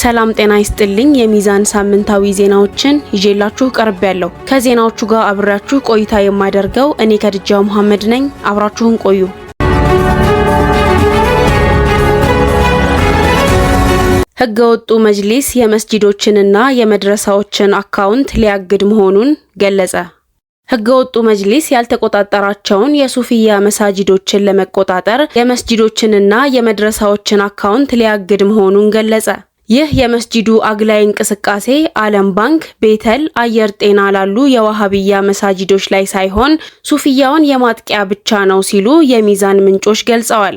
ሰላም ጤና ይስጥልኝ። የሚዛን ሳምንታዊ ዜናዎችን ይዤላችሁ ቀርቤያለሁ። ከዜናዎቹ ጋር አብራችሁ ቆይታ የማደርገው እኔ ከድጃ መሐመድ ነኝ። አብራችሁን ቆዩ። ህገወጡ መጅሊስ የመስጂዶችንና የመድረሳዎችን አካውንት ሊያግድ መሆኑን ገለጸ። ህገወጡ መጅሊስ ያልተቆጣጠራቸውን የሱፊያ መሳጂዶችን ለመቆጣጠር የመስጂዶችንና የመድረሳዎችን አካውንት ሊያግድ መሆኑን ገለጸ። ይህ የመስጂዱ አግላይ እንቅስቃሴ ዓለም ባንክ፣ ቤተል፣ አየር ጤና ላሉ የዋሃብያ መሳጂዶች ላይ ሳይሆን ሱፊያውን የማጥቂያ ብቻ ነው ሲሉ የሚዛን ምንጮች ገልጸዋል።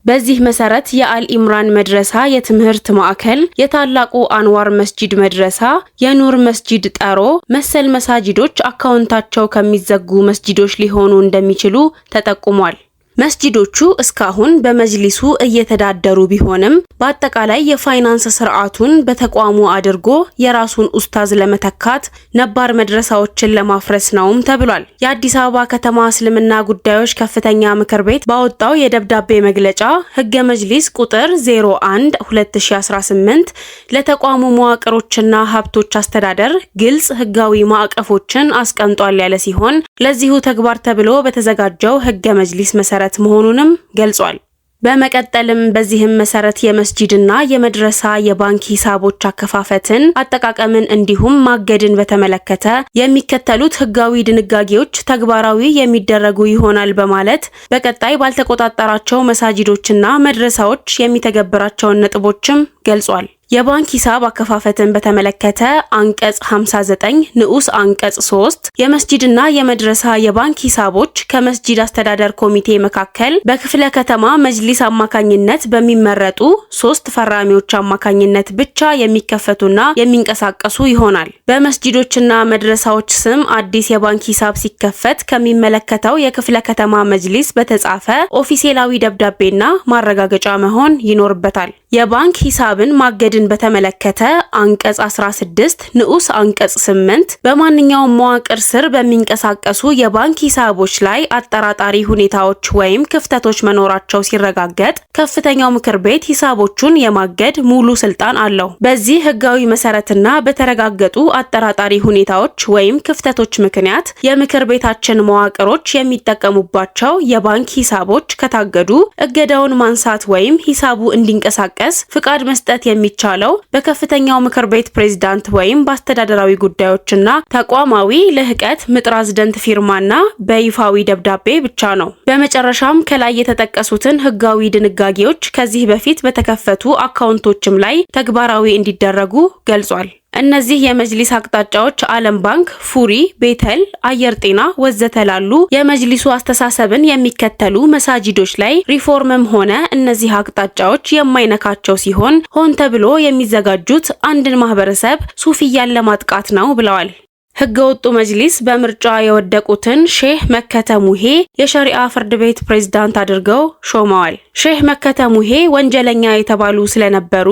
በዚህ መሰረት የአልኢምራን መድረሳ የትምህርት ማዕከል፣ የታላቁ አንዋር መስጂድ መድረሳ፣ የኑር መስጂድ ጠሮ መሰል መሳጂዶች አካውንታቸው ከሚዘጉ መስጂዶች ሊሆኑ እንደሚችሉ ተጠቁሟል። መስጂዶቹ እስካሁን በመጅሊሱ እየተዳደሩ ቢሆንም በአጠቃላይ የፋይናንስ ስርዓቱን በተቋሙ አድርጎ የራሱን ኡስታዝ ለመተካት ነባር መድረሳዎችን ለማፍረስ ነውም ተብሏል። የአዲስ አበባ ከተማ እስልምና ጉዳዮች ከፍተኛ ምክር ቤት ባወጣው የደብዳቤ መግለጫ ህገ መጅሊስ ቁጥር 01/2018 ለተቋሙ መዋቅሮችና ሀብቶች አስተዳደር ግልጽ ህጋዊ ማዕቀፎችን አስቀምጧል ያለ ሲሆን ለዚሁ ተግባር ተብሎ በተዘጋጀው ህገ መጅሊስ መሰረት መሆኑንም ገልጿል። በመቀጠልም በዚህም መሰረት የመስጂድና የመድረሳ የባንክ ሂሳቦች አከፋፈትን፣ አጠቃቀምን እንዲሁም ማገድን በተመለከተ የሚከተሉት ህጋዊ ድንጋጌዎች ተግባራዊ የሚደረጉ ይሆናል በማለት በቀጣይ ባልተቆጣጠራቸው መሳጂዶችና መድረሳዎች የሚተገብራቸውን ነጥቦችም ገልጿል። የባንክ ሂሳብ አከፋፈትን በተመለከተ አንቀጽ 59 ንዑስ አንቀጽ 3 የመስጂድና የመድረሳ የባንክ ሂሳቦች ከመስጂድ አስተዳደር ኮሚቴ መካከል በክፍለ ከተማ መጅሊስ አማካኝነት በሚመረጡ 3 ፈራሚዎች አማካኝነት ብቻ የሚከፈቱና የሚንቀሳቀሱ ይሆናል። በመስጂዶችና መድረሳዎች ስም አዲስ የባንክ ሂሳብ ሲከፈት ከሚመለከተው የክፍለ ከተማ መጅሊስ በተጻፈ ኦፊሴላዊ ደብዳቤና ማረጋገጫ መሆን ይኖርበታል። የባንክ ሂሳብን ማገድን በተመለከተ አንቀጽ 16 ንዑስ አንቀጽ 8 በማንኛውም መዋቅር ስር በሚንቀሳቀሱ የባንክ ሂሳቦች ላይ አጠራጣሪ ሁኔታዎች ወይም ክፍተቶች መኖራቸው ሲረጋገጥ ከፍተኛው ምክር ቤት ሂሳቦቹን የማገድ ሙሉ ስልጣን አለው። በዚህ ህጋዊ መሰረትና በተረጋገጡ አጠራጣሪ ሁኔታዎች ወይም ክፍተቶች ምክንያት የምክር ቤታችን መዋቅሮች የሚጠቀሙባቸው የባንክ ሂሳቦች ከታገዱ እገዳውን ማንሳት ወይም ሂሳቡ እንዲንቀሳቀስ ፍቃድ መስጠት የሚቻለው በከፍተኛው ምክር ቤት ፕሬዝዳንት ወይም በአስተዳደራዊ ጉዳዮችና ተቋማዊ ልህቀት ምጥራዝ ደንት ፊርማና በይፋዊ ደብዳቤ ብቻ ነው። በመጨረሻም ከላይ የተጠቀሱትን ህጋዊ ድንጋጌዎች ከዚህ በፊት በተከፈቱ አካውንቶችም ላይ ተግባራዊ እንዲደረጉ ገልጿል። እነዚህ የመጅሊስ አቅጣጫዎች ዓለም ባንክ፣ ፉሪ፣ ቤተል፣ አየር ጤና ወዘተ ላሉ የመጅሊሱ አስተሳሰብን የሚከተሉ መሳጂዶች ላይ ሪፎርምም ሆነ እነዚህ አቅጣጫዎች የማይነካቸው ሲሆን ሆን ተብሎ የሚዘጋጁት አንድን ማህበረሰብ ሱፊያን ለማጥቃት ነው ብለዋል። ህገወጡ መጅሊስ በምርጫ የወደቁትን ሼህ መከተ ሙሄ የሸሪዓ ፍርድ ቤት ፕሬዝዳንት አድርገው ሾመዋል። ሼህ መከተ ሙሄ ወንጀለኛ የተባሉ ስለነበሩ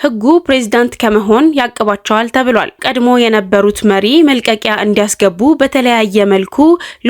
ህጉ ፕሬዝዳንት ከመሆን ያቅባቸዋል ተብሏል። ቀድሞ የነበሩት መሪ መልቀቂያ እንዲያስገቡ በተለያየ መልኩ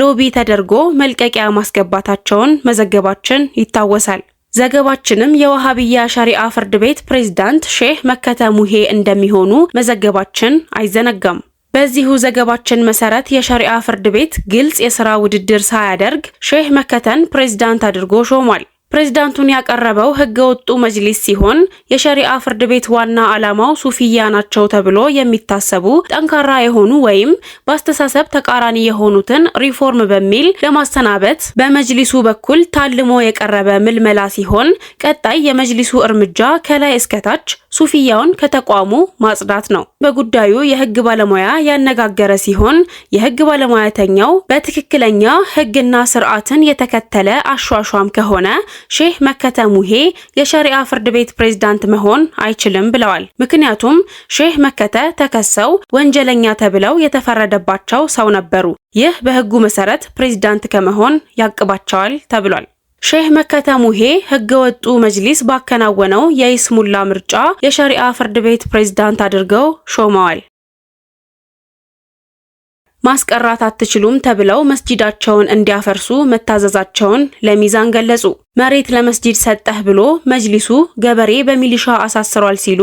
ሎቢ ተደርጎ መልቀቂያ ማስገባታቸውን መዘገባችን ይታወሳል። ዘገባችንም የዋሃብያ ሸሪዓ ፍርድ ቤት ፕሬዝዳንት ሼህ መከተ ሙሄ እንደሚሆኑ መዘገባችን አይዘነጋም። በዚሁ ዘገባችን መሰረት የሸሪዓ ፍርድ ቤት ግልጽ የሥራ ውድድር ሳያደርግ ሼህ መከተን ፕሬዝዳንት አድርጎ ሾሟል። ፕሬዝዳንቱን ያቀረበው ህገወጡ መጅሊስ ሲሆን የሸሪዓ ፍርድ ቤት ዋና ዓላማው ሱፊያ ናቸው ተብሎ የሚታሰቡ ጠንካራ የሆኑ ወይም በአስተሳሰብ ተቃራኒ የሆኑትን ሪፎርም በሚል ለማሰናበት በመጅሊሱ በኩል ታልሞ የቀረበ ምልመላ ሲሆን ቀጣይ የመጅሊሱ እርምጃ ከላይ እስከታች ሱፊያውን ከተቋሙ ማጽዳት ነው። በጉዳዩ የህግ ባለሙያ ያነጋገረ ሲሆን የህግ ባለሙያተኛው በትክክለኛ ህግና ስርዓትን የተከተለ አሿሿም ከሆነ ሼህ መከተ ሙሄ የሸሪዓ ፍርድ ቤት ፕሬዝዳንት መሆን አይችልም ብለዋል። ምክንያቱም ሼህ መከተ ተከሰው ወንጀለኛ ተብለው የተፈረደባቸው ሰው ነበሩ። ይህ በህጉ መሰረት ፕሬዝዳንት ከመሆን ያቅባቸዋል ተብሏል። ሼህ መከተ ሙሄ ህገወጡ መጅሊስ ባከናወነው የይስሙላ ምርጫ የሸሪዓ ፍርድ ቤት ፕሬዝዳንት አድርገው ሾመዋል። ማስቀራት አትችሉም ተብለው መስጂዳቸውን እንዲያፈርሱ መታዘዛቸውን ለሚዛን ገለጹ። መሬት ለመስጂድ ሰጠህ ብሎ መጅሊሱ ገበሬ በሚሊሻ አሳስሯል ሲሉ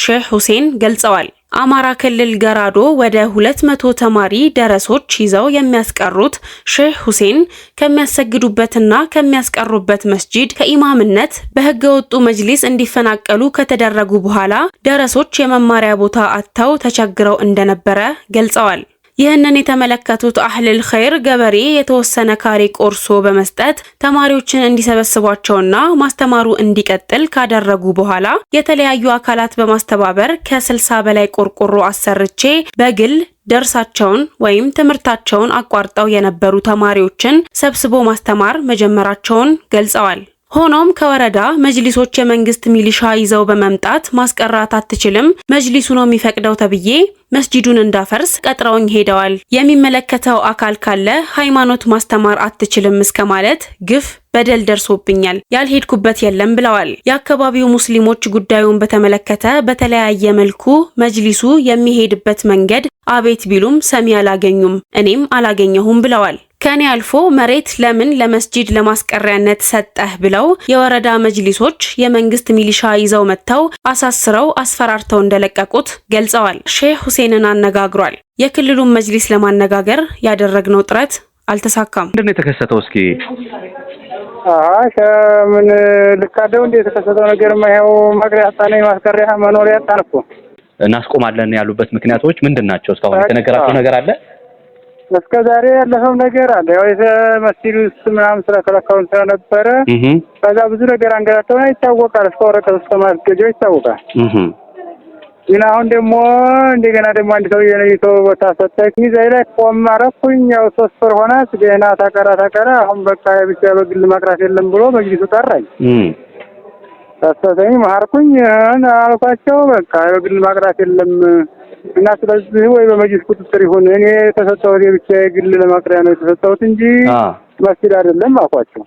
ሼህ ሁሴን ገልጸዋል። አማራ ክልል ገራዶ ወደ 200 ተማሪ ደረሶች ይዘው የሚያስቀሩት ሼህ ሁሴን ከሚያሰግዱበትና ከሚያስቀሩበት መስጂድ ከኢማምነት በህገ ወጡ መጅሊስ እንዲፈናቀሉ ከተደረጉ በኋላ ደረሶች የመማሪያ ቦታ አጥተው ተቸግረው እንደነበረ ገልጸዋል። ይህንን የተመለከቱት አህለል ኸይር ገበሬ የተወሰነ ካሬ ቆርሶ በመስጠት ተማሪዎችን እንዲሰበስቧቸውና ማስተማሩ እንዲቀጥል ካደረጉ በኋላ የተለያዩ አካላት በማስተባበር ከ60 በላይ ቆርቆሮ አሰርቼ በግል ደርሳቸውን ወይም ትምህርታቸውን አቋርጠው የነበሩ ተማሪዎችን ሰብስቦ ማስተማር መጀመራቸውን ገልጸዋል። ሆኖም ከወረዳ መጅሊሶች የመንግስት ሚሊሻ ይዘው በመምጣት ማስቀራት አትችልም፣ መጅሊሱ ነው የሚፈቅደው ተብዬ መስጂዱን እንዳፈርስ ቀጥረውኝ ሄደዋል። የሚመለከተው አካል ካለ ሃይማኖት ማስተማር አትችልም እስከማለት ግፍ በደል ደርሶብኛል፣ ያልሄድኩበት የለም ብለዋል። የአካባቢው ሙስሊሞች ጉዳዩን በተመለከተ በተለያየ መልኩ መጅሊሱ የሚሄድበት መንገድ አቤት ቢሉም ሰሚ አላገኙም፣ እኔም አላገኘሁም ብለዋል። ከኔ አልፎ መሬት ለምን ለመስጂድ ለማስቀሪያነት ሰጠህ ብለው የወረዳ መጅሊሶች የመንግስት ሚሊሻ ይዘው መጥተው አሳስረው አስፈራርተው እንደለቀቁት ገልጸዋል። ሼህ ሁሴንን አነጋግሯል። የክልሉን መጅሊስ ለማነጋገር ያደረግነው ጥረት አልተሳካም። ምንድነው የተከሰተው? እስኪ ምን ልካደው እንደ የተከሰተው ነገርማ ይሄው መግሪያ አጣነኝ ማስቀሪያ መኖሪያ አጣን እኮ። እናስቆማለን ያሉበት ምክንያቶች ምንድናቸው? እስካሁን የተነገራቸው ነገር አለ? እስከ ዛሬ ያለፈው ነገር አለ። ያው የመስጂዱ ውስጥ ምናምን ስለከለከሉን ስለነበረ ከዛ ብዙ ነገር አንገራተው ይታወቃል። እስከ ወረቀት ውስጥ ማስገጃው ይታወቃል። ግን አሁን ደግሞ እንደገና ደግሞ አንድ ሰው የነይቶ ቦታ ሰጠኝ ዘይ ላይ ቆም አረኩኝ። ያው 3 ወር ሆነ ገና ታቀራ አሁን በቃ ብቻ በግል ማቅራት የለም ብሎ መጅሊሱ ጠራኝ። ታሰተኝ ማርኩኝ አልኳቸው። በቃ በግል ማቅራት የለም እና ስለዚህ ወይ በመጅሊስ ቁጥጥር ይሁን እኔ የተሰጠሁት የብቻ የግል ለማቅሪያ ነው የተሰጠሁት እንጂ መስጂድ አይደለም አልኳቸው።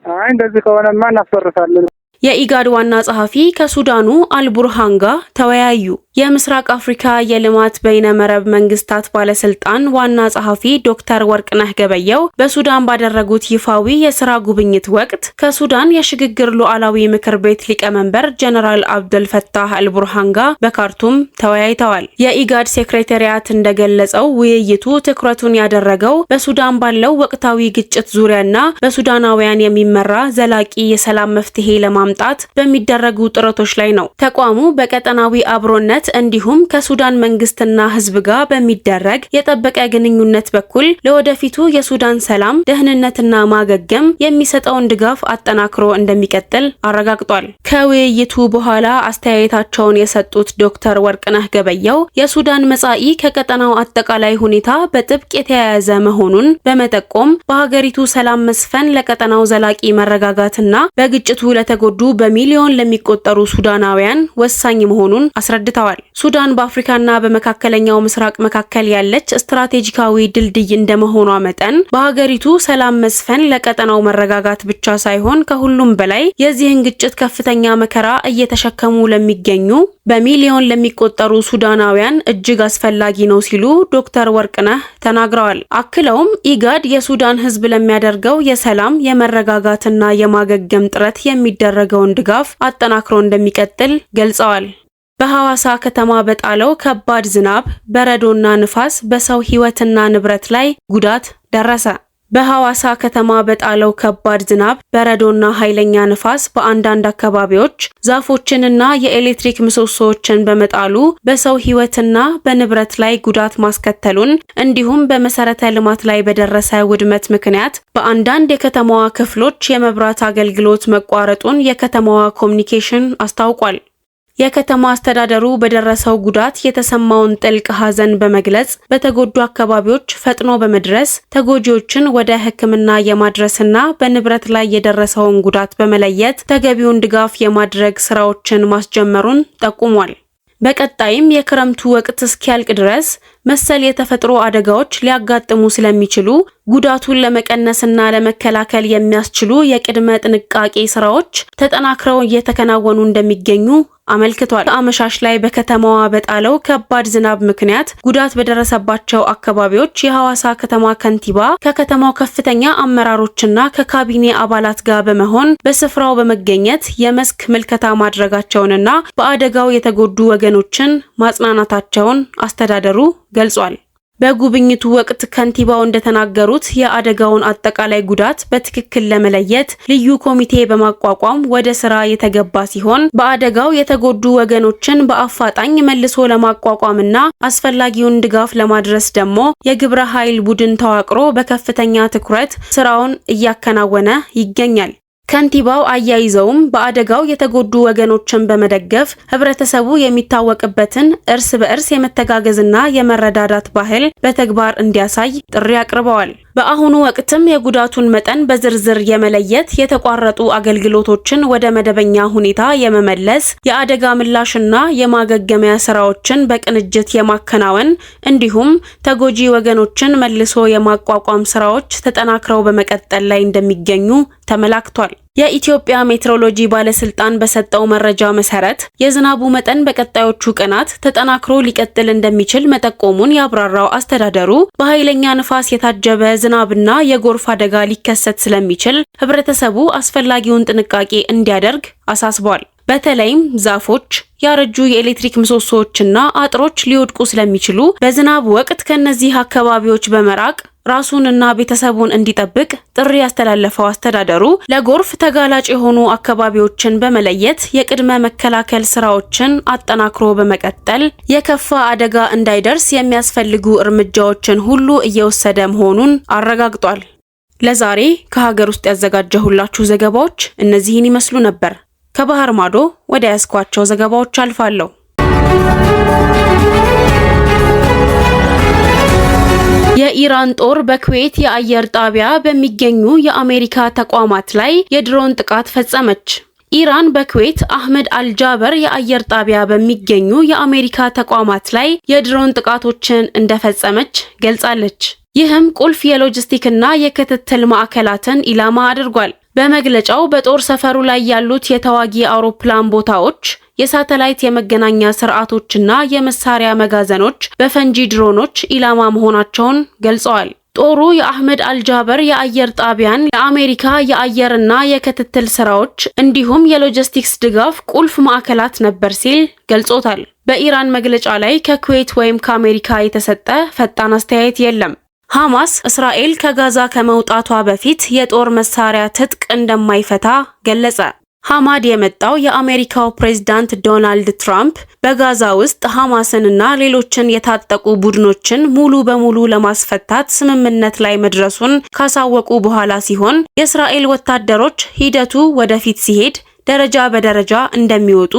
አይ እንደዚህ ከሆነማ እናስፈርሳለን። የኢጋድ ዋና ጸሐፊ ከሱዳኑ አልቡርሃን ጋር ተወያዩ። የምስራቅ አፍሪካ የልማት በይነመረብ መንግስታት ባለስልጣን ዋና ጸሐፊ ዶክተር ወርቅነህ ገበየው በሱዳን ባደረጉት ይፋዊ የሥራ ጉብኝት ወቅት ከሱዳን የሽግግር ሉዓላዊ ምክር ቤት ሊቀመንበር ጀነራል አብደል ፈታህ አልቡርሃን ጋር በካርቱም ተወያይተዋል። የኢጋድ ሴክሬታሪያት እንደገለጸው ውይይቱ ትኩረቱን ያደረገው በሱዳን ባለው ወቅታዊ ግጭት ዙሪያና በሱዳናውያን የሚመራ ዘላቂ የሰላም መፍትሄ ለማምጣት በሚደረጉ ጥረቶች ላይ ነው። ተቋሙ በቀጠናዊ አብሮነት እንዲሁም ከሱዳን መንግስትና ህዝብ ጋር በሚደረግ የጠበቀ ግንኙነት በኩል ለወደፊቱ የሱዳን ሰላም፣ ደህንነትና ማገገም የሚሰጠውን ድጋፍ አጠናክሮ እንደሚቀጥል አረጋግጧል። ከውይይቱ በኋላ አስተያየታቸውን የሰጡት ዶክተር ወርቅነህ ገበየው የሱዳን መጻኢ ከቀጠናው አጠቃላይ ሁኔታ በጥብቅ የተያያዘ መሆኑን በመጠቆም በሀገሪቱ ሰላም መስፈን ለቀጠናው ዘላቂ መረጋጋትና በግጭቱ ለተጎዱ በሚሊዮን ለሚቆጠሩ ሱዳናውያን ወሳኝ መሆኑን አስረድተዋል። ሱዳን በአፍሪካና በመካከለኛው ምስራቅ መካከል ያለች ስትራቴጂካዊ ድልድይ እንደመሆኗ መጠን በሀገሪቱ ሰላም መስፈን ለቀጠናው መረጋጋት ብቻ ሳይሆን ከሁሉም በላይ የዚህን ግጭት ከፍተኛ መከራ እየተሸከሙ ለሚገኙ በሚሊዮን ለሚቆጠሩ ሱዳናውያን እጅግ አስፈላጊ ነው ሲሉ ዶክተር ወርቅነህ ተናግረዋል። አክለውም ኢጋድ የሱዳን ህዝብ ለሚያደርገው የሰላም የመረጋጋትና የማገገም ጥረት የሚደረገውን ድጋፍ አጠናክሮ እንደሚቀጥል ገልጸዋል። በሐዋሳ ከተማ በጣለው ከባድ ዝናብ፣ በረዶና ንፋስ በሰው ህይወትና ንብረት ላይ ጉዳት ደረሰ። በሐዋሳ ከተማ በጣለው ከባድ ዝናብ፣ በረዶና ኃይለኛ ንፋስ በአንዳንድ አካባቢዎች ዛፎችንና የኤሌክትሪክ ምሰሶዎችን በመጣሉ በሰው ህይወትና በንብረት ላይ ጉዳት ማስከተሉን እንዲሁም በመሰረተ ልማት ላይ በደረሰ ውድመት ምክንያት በአንዳንድ የከተማዋ ክፍሎች የመብራት አገልግሎት መቋረጡን የከተማዋ ኮሚኒኬሽን አስታውቋል። የከተማ አስተዳደሩ በደረሰው ጉዳት የተሰማውን ጥልቅ ሐዘን በመግለጽ በተጎዱ አካባቢዎች ፈጥኖ በመድረስ ተጎጂዎችን ወደ ሕክምና የማድረስና በንብረት ላይ የደረሰውን ጉዳት በመለየት ተገቢውን ድጋፍ የማድረግ ስራዎችን ማስጀመሩን ጠቁሟል። በቀጣይም የክረምቱ ወቅት እስኪያልቅ ድረስ መሰል የተፈጥሮ አደጋዎች ሊያጋጥሙ ስለሚችሉ ጉዳቱን ለመቀነስና ለመከላከል የሚያስችሉ የቅድመ ጥንቃቄ ስራዎች ተጠናክረው እየተከናወኑ እንደሚገኙ አመልክቷል። አመሻሽ ላይ በከተማዋ በጣለው ከባድ ዝናብ ምክንያት ጉዳት በደረሰባቸው አካባቢዎች የሐዋሳ ከተማ ከንቲባ ከከተማው ከፍተኛ አመራሮችና ከካቢኔ አባላት ጋር በመሆን በስፍራው በመገኘት የመስክ ምልከታ ማድረጋቸውንና በአደጋው የተጎዱ ወገኖችን ማጽናናታቸውን አስተዳደሩ ገልጿል። በጉብኝቱ ወቅት ከንቲባው እንደተናገሩት የአደጋውን አጠቃላይ ጉዳት በትክክል ለመለየት ልዩ ኮሚቴ በማቋቋም ወደ ስራ የተገባ ሲሆን በአደጋው የተጎዱ ወገኖችን በአፋጣኝ መልሶ ለማቋቋምና አስፈላጊውን ድጋፍ ለማድረስ ደግሞ የግብረ ኃይል ቡድን ተዋቅሮ በከፍተኛ ትኩረት ስራውን እያከናወነ ይገኛል። ከንቲባው አያይዘውም በአደጋው የተጎዱ ወገኖችን በመደገፍ ህብረተሰቡ የሚታወቅበትን እርስ በእርስ የመተጋገዝና የመረዳዳት ባህል በተግባር እንዲያሳይ ጥሪ አቅርበዋል። በአሁኑ ወቅትም የጉዳቱን መጠን በዝርዝር የመለየት፣ የተቋረጡ አገልግሎቶችን ወደ መደበኛ ሁኔታ የመመለስ፣ የአደጋ ምላሽና የማገገሚያ ስራዎችን በቅንጅት የማከናወን እንዲሁም ተጎጂ ወገኖችን መልሶ የማቋቋም ስራዎች ተጠናክረው በመቀጠል ላይ እንደሚገኙ ተመላክቷል። የኢትዮጵያ ሜትሮሎጂ ባለስልጣን በሰጠው መረጃ መሰረት የዝናቡ መጠን በቀጣዮቹ ቀናት ተጠናክሮ ሊቀጥል እንደሚችል መጠቆሙን ያብራራው አስተዳደሩ በኃይለኛ ንፋስ የታጀበ ዝናብና የጎርፍ አደጋ ሊከሰት ስለሚችል ህብረተሰቡ አስፈላጊውን ጥንቃቄ እንዲያደርግ አሳስቧል። በተለይም ዛፎች፣ ያረጁ የኤሌክትሪክ ምሰሶዎችና አጥሮች ሊወድቁ ስለሚችሉ በዝናብ ወቅት ከነዚህ አካባቢዎች በመራቅ ራሱንና ቤተሰቡን እንዲጠብቅ ጥሪ ያስተላለፈው አስተዳደሩ ለጎርፍ ተጋላጭ የሆኑ አካባቢዎችን በመለየት የቅድመ መከላከል ስራዎችን አጠናክሮ በመቀጠል የከፋ አደጋ እንዳይደርስ የሚያስፈልጉ እርምጃዎችን ሁሉ እየወሰደ መሆኑን አረጋግጧል። ለዛሬ ከሀገር ውስጥ ያዘጋጀሁላችሁ ዘገባዎች እነዚህን ይመስሉ ነበር። ከባህር ማዶ ወደ ያስኳቸው ዘገባዎች አልፋለሁ። የኢራን ጦር በኩዌት የአየር ጣቢያ በሚገኙ የአሜሪካ ተቋማት ላይ የድሮን ጥቃት ፈጸመች። ኢራን በኩዌት አህመድ አልጃበር የአየር ጣቢያ በሚገኙ የአሜሪካ ተቋማት ላይ የድሮን ጥቃቶችን እንደፈጸመች ገልጻለች። ይህም ቁልፍ የሎጂስቲክና የክትትል ማዕከላትን ኢላማ አድርጓል። በመግለጫው በጦር ሰፈሩ ላይ ያሉት የተዋጊ አውሮፕላን ቦታዎች፣ የሳተላይት የመገናኛ ስርዓቶችና የመሳሪያ መጋዘኖች በፈንጂ ድሮኖች ኢላማ መሆናቸውን ገልጸዋል። ጦሩ የአህመድ አልጃበር የአየር ጣቢያን ለአሜሪካ የአየርና የክትትል ስራዎች እንዲሁም የሎጂስቲክስ ድጋፍ ቁልፍ ማዕከላት ነበር ሲል ገልጾታል። በኢራን መግለጫ ላይ ከኩዌት ወይም ከአሜሪካ የተሰጠ ፈጣን አስተያየት የለም። ሐማስ እስራኤል ከጋዛ ከመውጣቷ በፊት የጦር መሳሪያ ትጥቅ እንደማይፈታ ገለጸ። ሐማድ የመጣው የአሜሪካው ፕሬዝዳንት ዶናልድ ትራምፕ በጋዛ ውስጥ ሐማስንና ሌሎችን የታጠቁ ቡድኖችን ሙሉ በሙሉ ለማስፈታት ስምምነት ላይ መድረሱን ካሳወቁ በኋላ ሲሆን የእስራኤል ወታደሮች ሂደቱ ወደፊት ሲሄድ ደረጃ በደረጃ እንደሚወጡ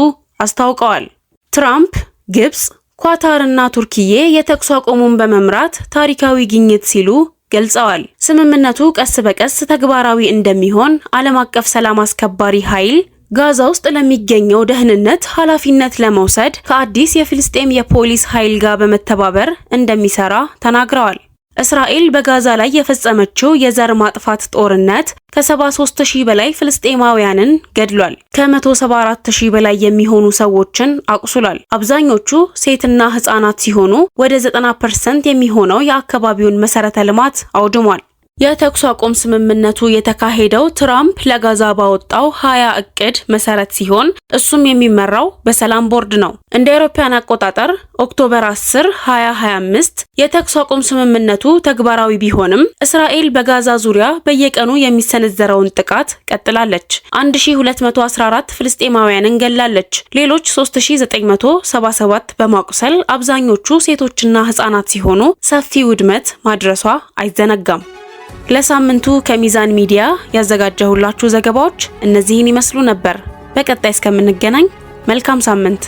አስታውቀዋል። ትራምፕ ግብጽ፣ ኳታርና ቱርኪዬ የተኩስ አቁሙን በመምራት ታሪካዊ ግኝት ሲሉ ገልጸዋል። ስምምነቱ ቀስ በቀስ ተግባራዊ እንደሚሆን ዓለም አቀፍ ሰላም አስከባሪ ኃይል ጋዛ ውስጥ ለሚገኘው ደህንነት ኃላፊነት ለመውሰድ ከአዲስ የፍልስጤም የፖሊስ ኃይል ጋር በመተባበር እንደሚሰራ ተናግረዋል። እስራኤል በጋዛ ላይ የፈጸመችው የዘር ማጥፋት ጦርነት ከ73000 በላይ ፍልስጤማውያንን ገድሏል። ከ174000 በላይ የሚሆኑ ሰዎችን አቁስሏል። አብዛኞቹ ሴትና ህፃናት ሲሆኑ ወደ 90% የሚሆነው የአካባቢውን መሰረተ ልማት አውድሟል። የተኩስ አቁም ስምምነቱ የተካሄደው ትራምፕ ለጋዛ ባወጣው 20 እቅድ መሰረት ሲሆን እሱም የሚመራው በሰላም ቦርድ ነው። እንደ አውሮፓውያን አቆጣጠር ኦክቶበር 10 2025 የተኩስ አቁም ስምምነቱ ተግባራዊ ቢሆንም እስራኤል በጋዛ ዙሪያ በየቀኑ የሚሰነዘረውን ጥቃት ቀጥላለች። 1214 ፍልስጤማውያንን ገላለች። ሌሎች 3977 በማቁሰል አብዛኞቹ ሴቶችና ህፃናት ሲሆኑ ሰፊ ውድመት ማድረሷ አይዘነጋም። ለሳምንቱ ከሚዛን ሚዲያ ያዘጋጀሁላችሁ ዘገባዎች እነዚህን ይመስሉ ነበር። በቀጣይ እስከምንገናኝ መልካም ሳምንት።